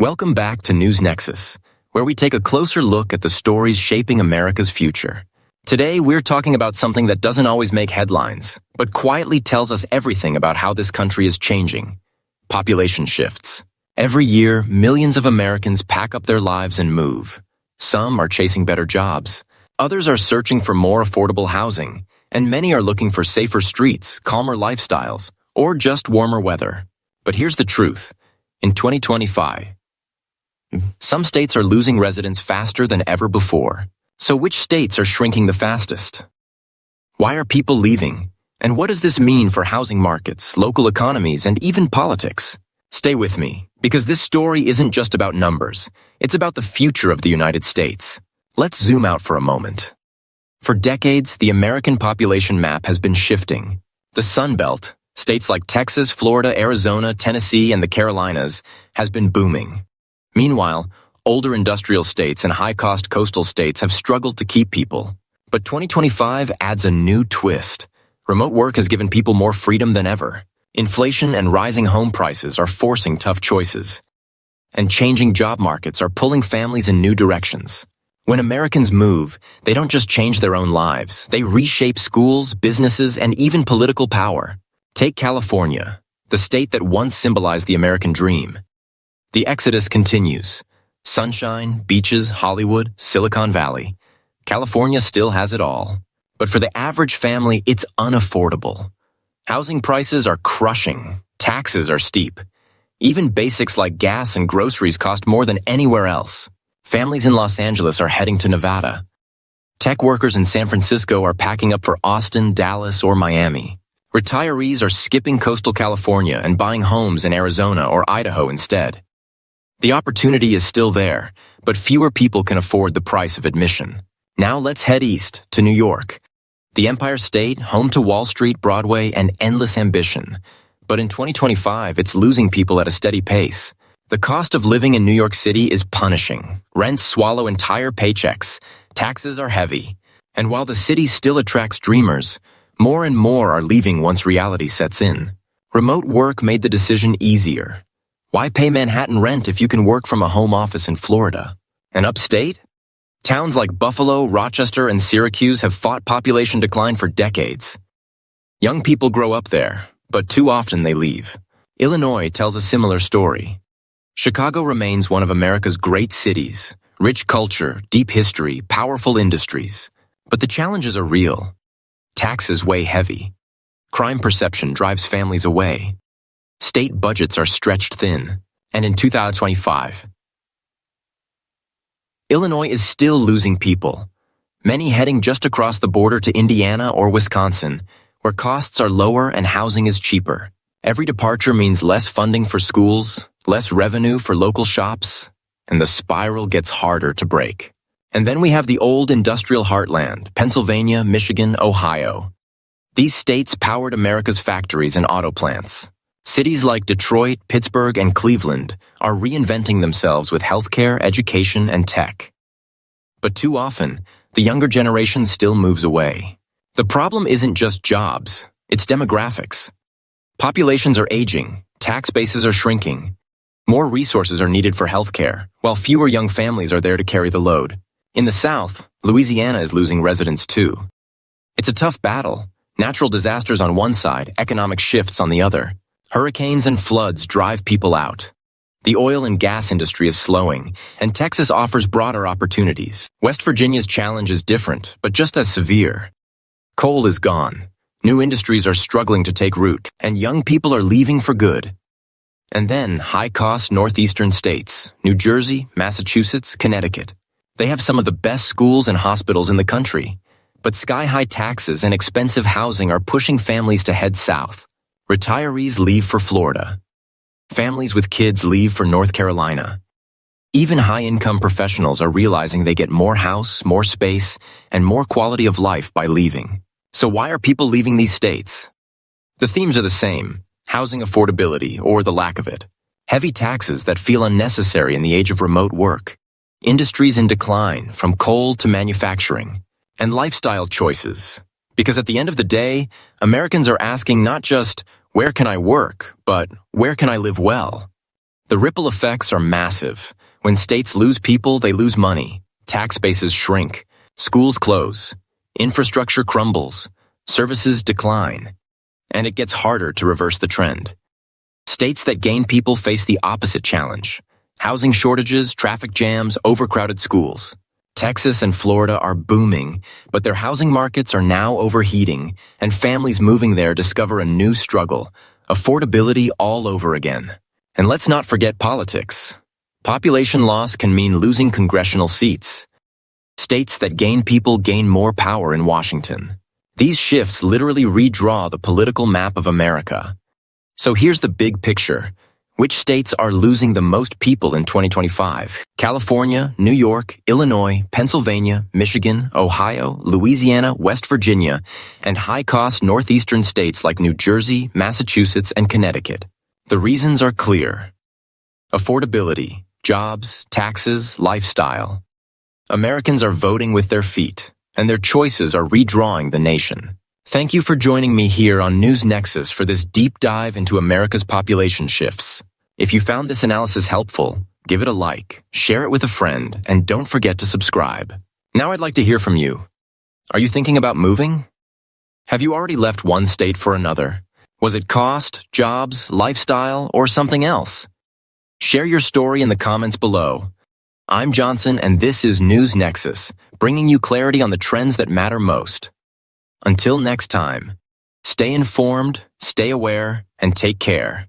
Welcome back to News Nexus, where we take a closer look at the stories shaping America's future. Today, we're talking about something that doesn't always make headlines, but quietly tells us everything about how this country is changing. Population shifts. Every year, millions of Americans pack up their lives and move. Some are chasing better jobs. Others are searching for more affordable housing, and many are looking for safer streets, calmer lifestyles, or just warmer weather. But here's the truth. In 2025, some states are losing residents faster than ever before. So which states are shrinking the fastest? Why are people leaving? And what does this mean for housing markets, local economies, and even politics? Stay with me, because this story isn't just about numbers. It's about the future of the United States. Let's zoom out for a moment. For decades, the American population map has been shifting. The Sunbelt, states like Texas, Florida, Arizona, Tennessee, and the Carolinas, has been booming. Meanwhile, older industrial states and high-cost coastal states have struggled to keep people. But 2025 adds a new twist. Remote work has given people more freedom than ever. Inflation and rising home prices are forcing tough choices. And changing job markets are pulling families in new directions. When Americans move, they don't just change their own lives. They reshape schools, businesses, and even political power. Take California, the state that once symbolized the American dream. The exodus continues. Sunshine, beaches, Hollywood, Silicon Valley. California still has it all. But for the average family, it's unaffordable. Housing prices are crushing. Taxes are steep. Even basics like gas and groceries cost more than anywhere else. Families in Los Angeles are heading to Nevada. Tech workers in San Francisco are packing up for Austin, Dallas, or Miami. Retirees are skipping coastal California and buying homes in Arizona or Idaho instead. The opportunity is still there, but fewer people can afford the price of admission. Now let's head east to New York, the Empire State, home to Wall Street, Broadway, and endless ambition. But in 2025, it's losing people at a steady pace. The cost of living in New York City is punishing. Rents swallow entire paychecks. Taxes are heavy. And while the city still attracts dreamers, more and more are leaving once reality sets in. Remote work made the decision easier. Why pay Manhattan rent if you can work from a home office in Florida? And upstate? Towns like Buffalo, Rochester, and Syracuse have fought population decline for decades. Young people grow up there, but too often they leave. Illinois tells a similar story. Chicago remains one of America's great cities, rich culture, deep history, powerful industries. But the challenges are real. Taxes weigh heavy. Crime perception drives families away. State budgets are stretched thin, and in 2025, Illinois is still losing people, many heading just across the border to Indiana or Wisconsin, where costs are lower and housing is cheaper. Every departure means less funding for schools, less revenue for local shops, and the spiral gets harder to break. And then we have the old industrial heartland, Pennsylvania, Michigan, Ohio. These states powered America's factories and auto plants. Cities like Detroit, Pittsburgh, and Cleveland are reinventing themselves with healthcare, education, and tech. But too often, the younger generation still moves away. The problem isn't just jobs, it's demographics. Populations are aging, tax bases are shrinking. More resources are needed for healthcare, while fewer young families are there to carry the load. In the South, Louisiana is losing residents too. It's a tough battle. Natural disasters on one side, economic shifts on the other. Hurricanes and floods drive people out. The oil and gas industry is slowing, and Texas offers broader opportunities. West Virginia's challenge is different, but just as severe. Coal is gone. New industries are struggling to take root, and young people are leaving for good. And then high-cost northeastern states, New Jersey, Massachusetts, Connecticut. They have some of the best schools and hospitals in the country. But sky-high taxes and expensive housing are pushing families to head south. Retirees leave for Florida. Families with kids leave for North Carolina. Even high-income professionals are realizing they get more house, more space, and more quality of life by leaving. So why are people leaving these states? The themes are the same: housing affordability or the lack of it, heavy taxes that feel unnecessary in the age of remote work, industries in decline from coal to manufacturing, and lifestyle choices. Because at the end of the day, Americans are asking not just, where can I work, but where can I live well? The ripple effects are massive. When states lose people, they lose money. Tax bases shrink. Schools close. Infrastructure crumbles. Services decline. And it gets harder to reverse the trend. States that gain people face the opposite challenge. Housing shortages, traffic jams, overcrowded schools. Texas and Florida are booming, but their housing markets are now overheating, and families moving there discover a new struggle, affordability all over again. And let's not forget politics. Population loss can mean losing congressional seats. States that gain people gain more power in Washington. These shifts literally redraw the political map of America. So here's the big picture. Which states are losing the most people in 2025? California, New York, Illinois, Pennsylvania, Michigan, Ohio, Louisiana, West Virginia, and high-cost northeastern states like New Jersey, Massachusetts, and Connecticut. The reasons are clear. Affordability, jobs, taxes, lifestyle. Americans are voting with their feet, and their choices are redrawing the nation. Thank you for joining me here on News Nexus for this deep dive into America's population shifts. If you found this analysis helpful, give it a like, share it with a friend, and don't forget to subscribe. Now I'd like to hear from you. Are you thinking about moving? Have you already left one state for another? Was it cost, jobs, lifestyle, or something else? Share your story in the comments below. I'm Johnson, and this is News Nexus, bringing you clarity on the trends that matter most. Until next time, stay informed, stay aware, and take care.